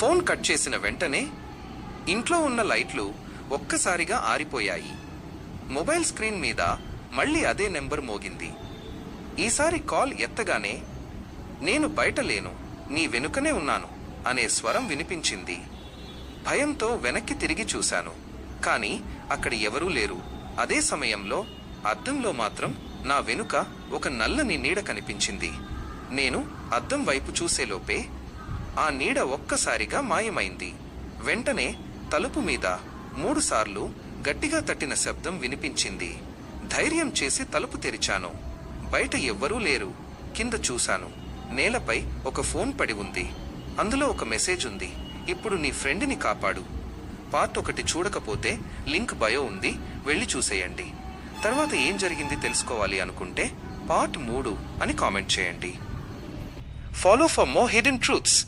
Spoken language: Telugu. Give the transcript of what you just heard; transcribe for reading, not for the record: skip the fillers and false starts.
ఫోన్ కట్ చేసిన వెంటనే ఇంట్లో ఉన్న లైట్లు ఒక్కసారిగా ఆరిపోయాయి. మొబైల్ స్క్రీన్ మీద మళ్ళీ అదే నెంబర్ మోగింది. ఈసారి కాల్ ఎత్తగానే నేను బయట లేను, నీ వెనుకనే ఉన్నాను అనే స్వరం వినిపించింది. భయంతో వెనక్కి తిరిగి చూశాను, కానీ అక్కడ ఎవరూ లేరు. అదే సమయంలో అద్దంలో మాత్రం నా వెనుక ఒక నల్లని నీడ కనిపించింది. నేను అద్దం వైపు చూసేలోపే ఆ నీడ ఒక్కసారిగా మాయమైంది. వెంటనే తలుపు మీద 3 సార్లు గట్టిగా తట్టిన శబ్దం వినిపించింది. ధైర్యం చేసి తలుపు తెరిచాను. బయట ఎవ్వరూ లేరు. కింద చూశాను. నేలపై ఒక ఫోన్ పడి ఉంది. అందులో ఒక మెసేజ్ ఉంది. ఇప్పుడు నీ ఫ్రెండ్ని కాపాడు. పార్ట్ 1 చూడకపోతే లింక్ బయో ఉంది, వెళ్ళి చూసేయండి. తర్వాత ఏం జరిగింది తెలుసుకోవాలి అనుకుంటే పార్ట్ 3 అని కామెంట్ చేయండి. Follow for more hidden truths.